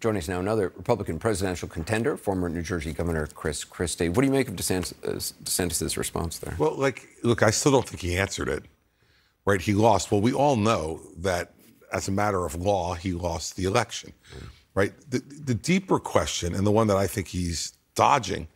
Joining us now, another Republican presidential contender, former New Jersey Governor Christie. What do you make of DeSantis' response there? Well, look, I still don't think he answered it, right? He lost. Well, we all know that as a matter of law, he lost the election, right? The deeper question, and the one that I think he's dodging,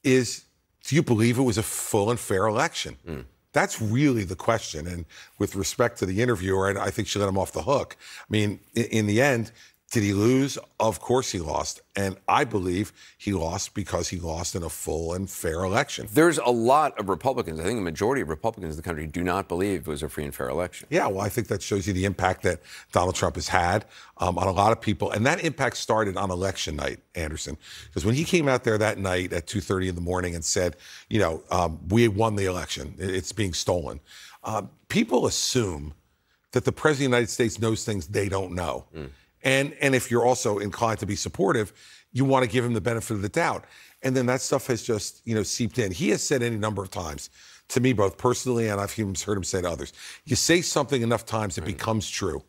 is do you believe it was a full and fair election? That's really the question. And with respect to the interviewer, I think she let him off the hook. I mean, in the end, did he lose? Of course he lost. And I believe he lost because he lost in a full and fair election. There's a lot of Republicans, I think a majority of Republicans in the country do not believe it was a free and fair election. Yeah, well, I think that shows you the impact that Donald Trump has had on a lot of people. And that impact started on election night, Anderson. Because when he came out there that night at 2:30 in the morning and said, you know, we won the election, it's being stolen. People assume that the President of the United States knows things they don't know. And if you're also inclined to be supportive, you want to give him the benefit of the doubt. And then that stuff has just, seeped in. He has said any number of times to me, both personally and I've heard him say to others, you say something enough times, it becomes true.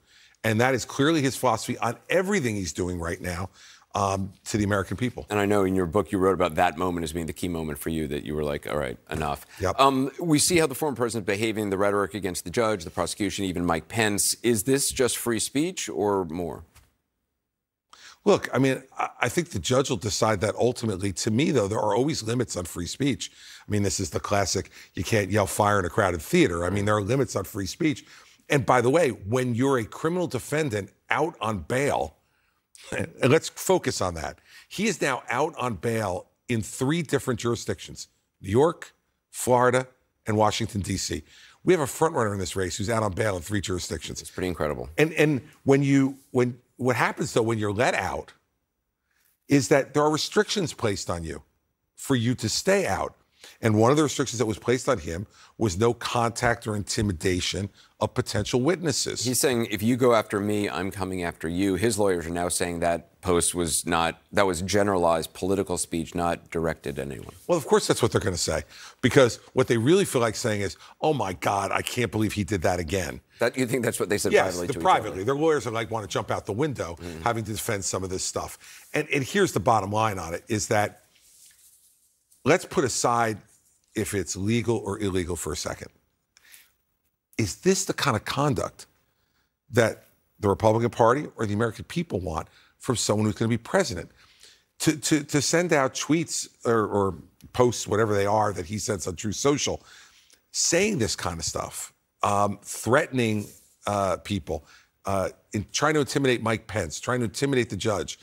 And that is clearly his philosophy on everything he's doing right now to the American people. And I know in your book you wrote about that moment as being the key moment for you, that you were like, all right, enough. Yep. We see how the former president is behaving, the rhetoric against the judge, the prosecution, even Mike Pence. Is this just free speech or more? Look, I mean, I think the judge will decide that ultimately. To me, though, there are always limits on free speech. I mean, this is the classic, you can't yell fire in a crowded theater. I mean, there are limits on free speech. And by the way, when you're a criminal defendant out on bail, and let's focus on that. He is now out on bail in 3 different jurisdictions: New York, Florida, and Washington, D.C. We have a front runner in this race who's out on bail in 3 jurisdictions. It's pretty incredible. And what happens, though, when you're let out is that there are restrictions placed on you for you to stay out. And one of the restrictions that was placed on him was no contact or intimidation of potential witnesses. He's saying, if you go after me, I'm coming after you. His lawyers are now saying that post was that was generalized political speech, not directed at anyone. Well, of course, that's what they're going to say. Because what they really feel like saying is, oh, my God, I can't believe he did that again. You think that's what they said yes, privately to privately. each other? Their lawyers are want to jump out the window, having to defend some of this stuff. And here's the bottom line on it, is that let's put aside if it's legal or illegal for a second. Is this the kind of conduct that the Republican Party or the American people want from someone who's going to be president? To send out tweets or posts, whatever they are, that he sends on Truth Social, saying this kind of stuff, threatening people, trying to intimidate Mike Pence, trying to intimidate the judge.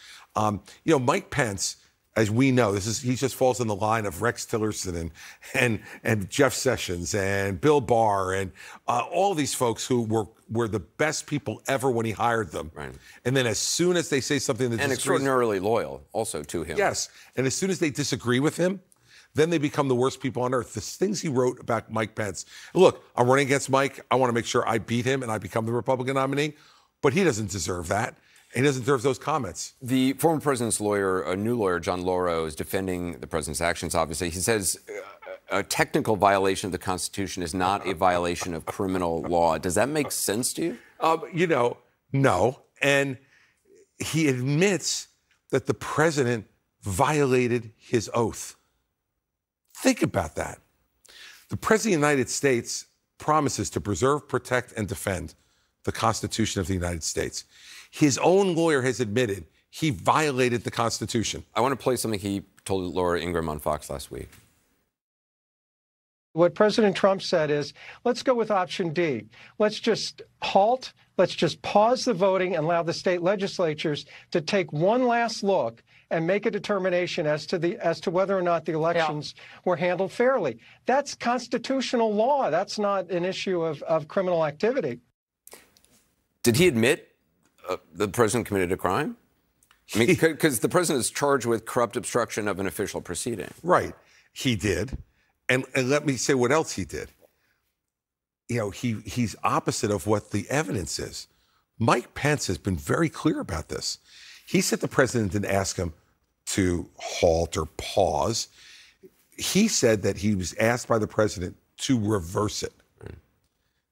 Mike Pence, as we know, he just falls in the line of Rex Tillerson and Jeff Sessions and Bill Barr and all these folks who were the best people ever when he hired them. Right. And then as soon as they say something that extraordinarily loyal also to him. Yes. And as soon as they disagree with him, then they become the worst people on earth. The things he wrote about Mike Pence. Look, I'm running against Mike. I want to make sure I beat him and I become the Republican nominee. But he doesn't deserve that. He doesn't deserve those comments. The former president's lawyer, a new lawyer, John Lauro, is defending the president's actions, obviously. He says a technical violation of the Constitution is not a violation of criminal law. Does that make sense to you? No. And he admits that the president violated his oath. Think about that. The president of the United States promises to preserve, protect, and defend the Constitution of the United States. His own lawyer has admitted he violated the Constitution. I want to play something he told Laura Ingraham on Fox last week. What President Trump said is, let's go with option D. Let's just halt. Let's just pause the voting and allow the state legislatures to take one last look and make a determination as to whether or not the elections were handled fairly. That's constitutional law. That's not an issue of criminal activity. Did he admit the president committed a crime? I mean, because the president is charged with corrupt obstruction of an official proceeding. Right. He did. And let me say what else he did. He's opposite of what the evidence is. Mike Pence has been very clear about this. He said the president didn't ask him to halt or pause. He said that he was asked by the president to reverse it.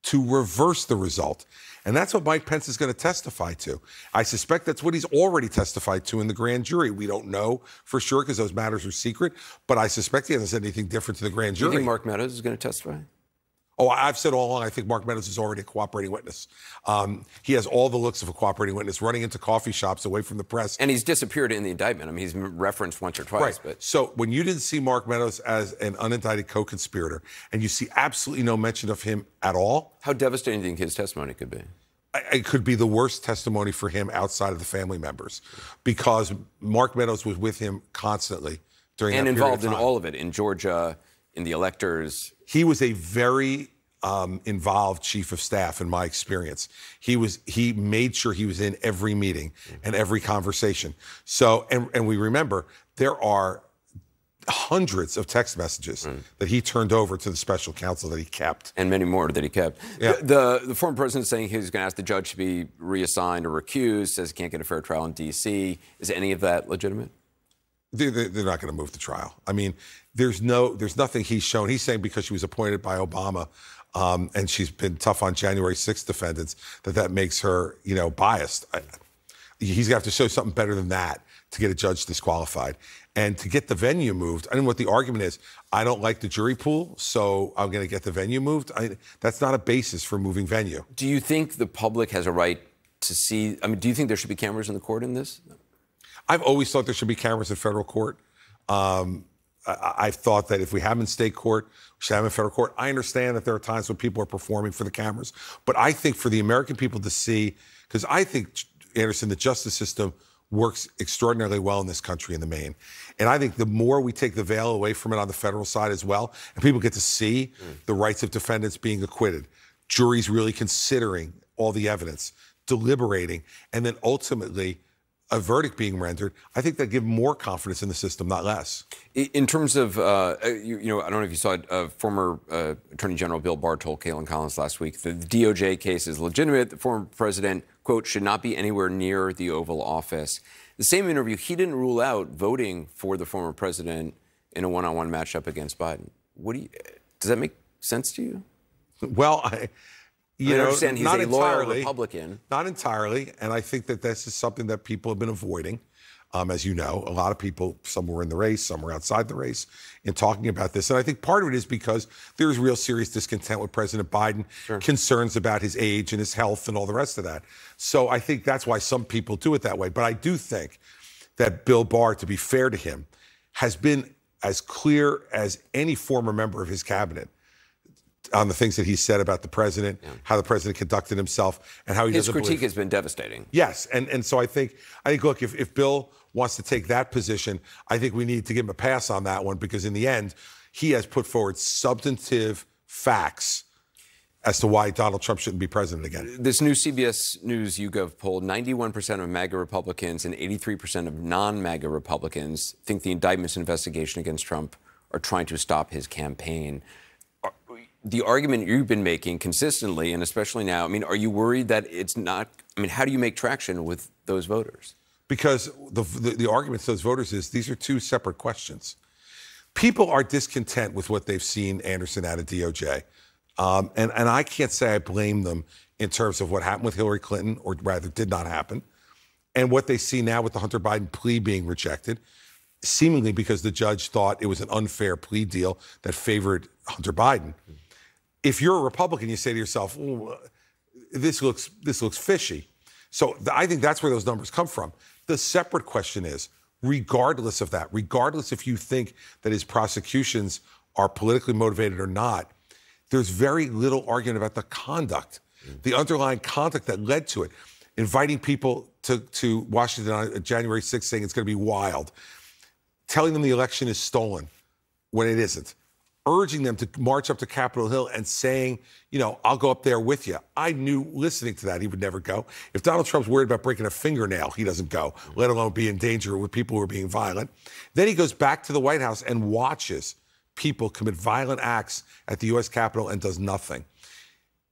to reverse the result. And that's what Mike Pence is going to testify to. I suspect that's what he's already testified to in the grand jury. We don't know for sure because those matters are secret, but I suspect he hasn't said anything different to the grand jury. Do you think Mark Meadows is going to testify? Oh, I've said all along, I think Mark Meadows is already a cooperating witness. He has all the looks of a cooperating witness, running into coffee shops away from the press. And he's disappeared in the indictment. I mean, he's referenced once or twice. Right. But So when you didn't see Mark Meadows as an unindicted co-conspirator, and you see absolutely no mention of him at all. How devastating do you think his testimony could be? It could be the worst testimony for him outside of the family members, because Mark Meadows was with him constantly during that period of time. And involved in all of it, in Georgia, in the electors. He was a very involved chief of staff, in my experience. He made sure he was in every meeting and every conversation. So, and we remember, there are hundreds of text messages that he turned over to the special counsel that he kept. And many more that he kept. Yeah. The former president saying he's going to ask the judge to be reassigned or recused, says he can't get a fair trial in D.C. Is any of that legitimate? They're not going to move the trial. I mean, there's nothing he's shown. He's saying because she was appointed by Obama and she's been tough on January 6th defendants, that makes her, biased. He's going to have to show something better than that to get a judge disqualified. And to get the venue moved, I don't know what the argument is. I don't like the jury pool, so I'm going to get the venue moved. That's not a basis for moving venue. Do you think the public has a right to see? I mean, do you think there should be cameras in the court in this? I've always thought there should be cameras in federal court. I've thought that if we have them in state court, we should have them in federal court. I understand that there are times when people are performing for the cameras, but I think for the American people to see, because I think, Anderson, the justice system works extraordinarily well in this country in the main. And I think the more we take the veil away from it on the federal side as well, and people get to see the rights of defendants being acquitted, juries really considering all the evidence, deliberating, and then ultimately a verdict being rendered, I think that give more confidence in the system, not less. In terms of, I don't know if you saw it, former Attorney General Bill Barr told Kaitlan Collins last week the DOJ case is legitimate. The former president, quote, should not be anywhere near the Oval Office. The same interview, he didn't rule out voting for the former president in a one-on-one matchup against Biden. Does that make sense to you? Well, I understand he's a loyal Republican. Not entirely, and I think that this is something that people have been avoiding. As you know, a lot of people, some were in the race, some were outside the race, in talking about this. And I think part of it is because there is real serious discontent with President Biden, concerns about his age and his health and all the rest of that. So I think that's why some people do it that way. But I do think that Bill Barr, to be fair to him, has been as clear as any former member of his cabinet on the things that he said about the president, how the president conducted himself, and how he doesn't believe. His critique has been devastating. Yes, and so I think, look, if Bill wants to take that position, I think we need to give him a pass on that one, because in the end, he has put forward substantive facts as to why Donald Trump shouldn't be president again. This new CBS News YouGov poll, 91% of MAGA Republicans and 83% of non-MAGA Republicans think the indictments and investigation against Trump are trying to stop his campaign. The argument you've been making consistently, and especially now, I mean, are you worried that it's not, I mean, how do you make traction with those voters? Because the argument to those voters is these are two separate questions. People are discontent with what they've seen, Anderson, out of DOJ. And I can't say I blame them in terms of what happened with Hillary Clinton, or rather did not happen, and what they see now with the Hunter Biden plea being rejected, seemingly because the judge thought it was an unfair plea deal that favored Hunter Biden. If you're a Republican, you say to yourself, this looks fishy. So I think that's where those numbers come from. The separate question is, regardless of that, regardless if you think that his prosecutions are politically motivated or not, there's very little argument about the conduct, the underlying conduct that led to it. Inviting people to Washington on January 6th, saying it's going to be wild, telling them the election is stolen when it isn't, urging them to march up to Capitol Hill and saying, I'll go up there with you. I knew, listening to that, he would never go. If Donald Trump's worried about breaking a fingernail, he doesn't go, let alone be in danger with people who are being violent. Then he goes back to the White House and watches people commit violent acts at the U.S. Capitol and does nothing.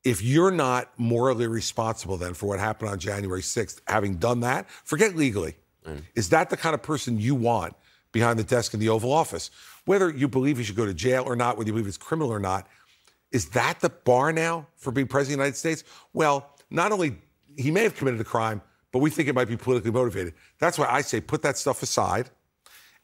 If you're not morally responsible then for what happened on January 6th, having done that, forget legally. Is that the kind of person you want behind the desk in the Oval Office? Whether you believe he should go to jail or not, whether you believe it's criminal or not, Is that the bar now for being president of the United States? Well, not only he may have committed a crime, but we think it might be politically motivated. That's why I say put that stuff aside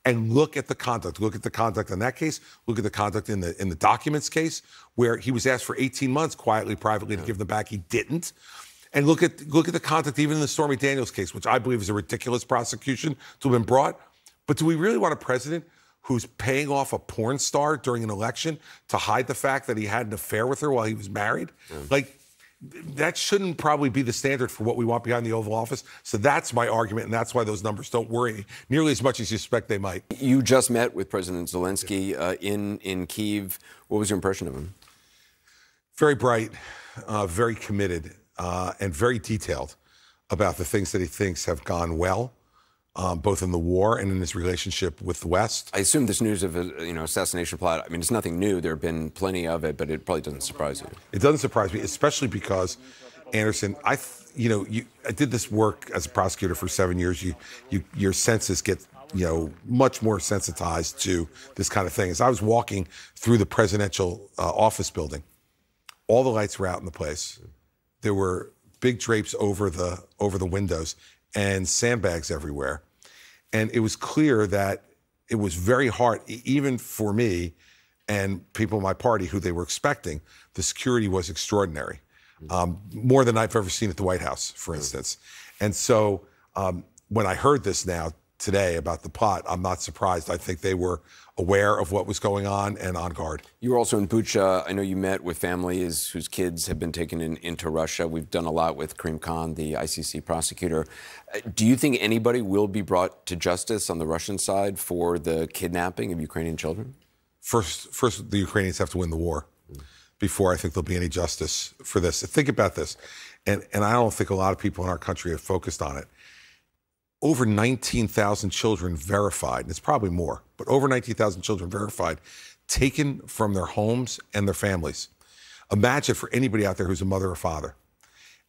and look at the conduct. Look at the conduct in that case. Look at the conduct in the documents case, where he was asked for 18 months quietly, privately to give them back. He didn't. And look at the conduct even in the Stormy Daniels case, which I believe is a ridiculous prosecution to have been brought. But do we really want a president who's paying off a porn star during an election to hide the fact that he had an affair with her while he was married? Like, that shouldn't probably be the standard for what we want behind the Oval Office. So that's my argument, and that's why those numbers don't worry me nearly as much as you suspect they might. You just met with President Zelensky in Kyiv. What was your impression of him? Very bright, very committed, and very detailed about the things that he thinks have gone well, both in the war and in his relationship with the West. I assume this news of a assassination plot, I mean, it's nothing new. There have been plenty of it, but it probably doesn't surprise you. It doesn't surprise me, especially because, Anderson, I did this work as a prosecutor for 7 years. Your senses get, much more sensitized to this kind of thing. As I was walking through the presidential office building, all the lights were out in the place. There were big drapes over the windows and sandbags everywhere. And it was clear that it was very hard, even for me and people in my party who they were expecting. The security was extraordinary, more than I've ever seen at the White House, for instance. And so when I heard this now today about the plot, I'm not surprised. I think they were aware of what was going on and on guard. You were also in Bucha. I know you met with families whose kids have been taken into Russia. We've done a lot with Karim Khan, the ICC prosecutor. Do you think anybody will be brought to justice on the Russian side for the kidnapping of Ukrainian children? First, the Ukrainians have to win the war before I think there'll be any justice for this. Think about this, and I don't think a lot of people in our country have focused on it. Over 19,000 children verified, and it's probably more, but over 19,000 children verified, taken from their homes and their families. Imagine for anybody out there who's a mother or father,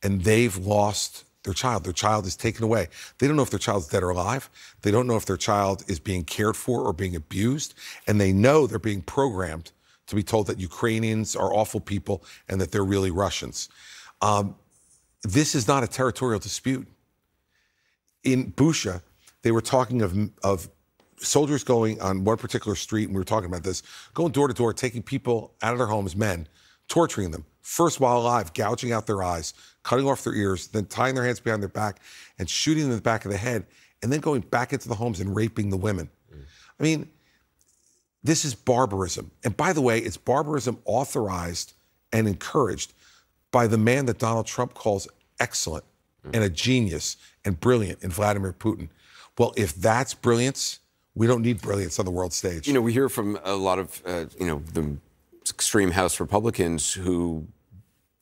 and they've lost their child. Their child is taken away. They don't know if their child's dead or alive. They don't know if their child is being cared for or being abused, and they know they're being programmed to be told that Ukrainians are awful people and that they're really Russians. This is not a territorial dispute. In Bucha, they were talking of soldiers going on one particular street, and we were talking about this, going door to door, taking people out of their homes, men, torturing them, first while alive, gouging out their eyes, cutting off their ears, then tying their hands behind their back and shooting them in the back of the head, and then going back into the homes and raping the women. I mean, this is barbarism. And by the way, it's barbarism authorized and encouraged by the man that Donald Trump calls excellent and a genius and brilliant in Vladimir Putin. Well, if that's brilliance, we don't need brilliance on the world stage. We hear from a lot of, the extreme House Republicans who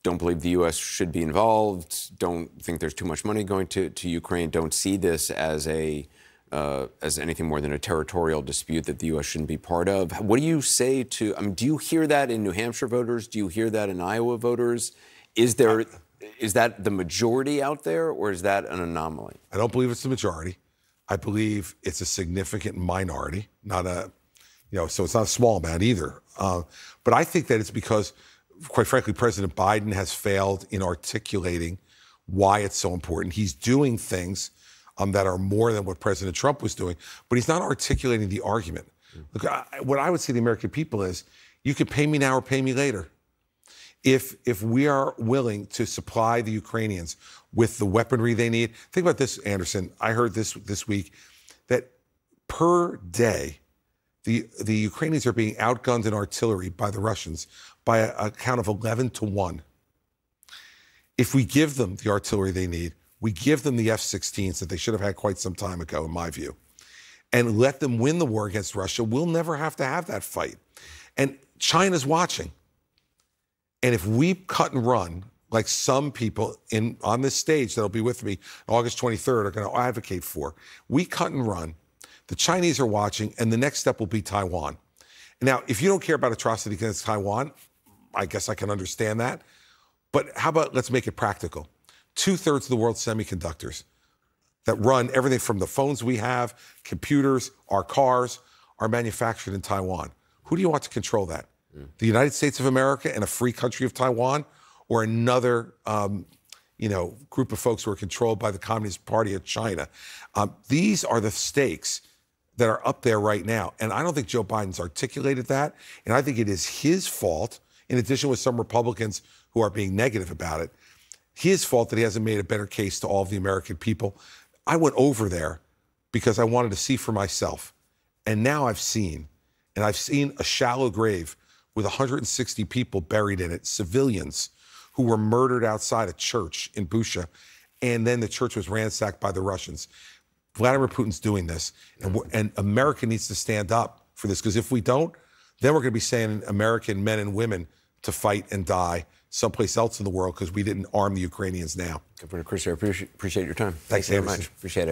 don't believe the U.S. should be involved, don't think there's too much money going to Ukraine, don't see this as anything more than a territorial dispute that the U.S. shouldn't be part of. What do you say to, do you hear that in New Hampshire voters? Do you hear that in Iowa voters? Is that the majority out there, or is that an anomaly? I don't believe it's the majority. I believe it's a significant minority, so it's not a small amount either. But I think that it's because, quite frankly, President Biden has failed in articulating why it's so important. He's doing things that are more than what President Trump was doing, but he's not articulating the argument. Look, what I would say to the American people is, you can pay me now or pay me later. If we are willing to supply the Ukrainians with the weaponry they need, think about this, Anderson. I heard this week that per day, the Ukrainians are being outgunned in artillery by the Russians by a count of 11 to 1. If we give them the artillery they need, we give them the F-16s that they should have had quite some time ago, in my view, and let them win the war against Russia, we'll never have to have that fight. And China's watching. And if we cut and run, like some people on this stage that'll be with me August 23rd are going to advocate for, we cut and run, the Chinese are watching, and the next step will be Taiwan. Now, if you don't care about atrocity against Taiwan, I guess I can understand that. But how about let's make it practical? 2/3 of the world's semiconductors that run everything from the phones we have, computers, our cars, are manufactured in Taiwan. Who do you want to control that? The United States of America and a free country of Taiwan, or another group of folks who are controlled by the Communist Party of China. These are the stakes that are up there right now. And I don't think Joe Biden's articulated that. And I think it is his fault, in addition with some Republicans who are being negative about it, his fault that he hasn't made a better case to all of the American people. I went over there because I wanted to see for myself. And now I've seen a shallow grave with 160 people buried in it, civilians who were murdered outside a church in Bucha, and then the church was ransacked by the Russians. Vladimir Putin's doing this, and America needs to stand up for this, because if we don't, then we're going to be saying American men and women to fight and die someplace else in the world because we didn't arm the Ukrainians now. Governor Christie, I appreciate your time. Thanks very Anderson. much. Appreciate it.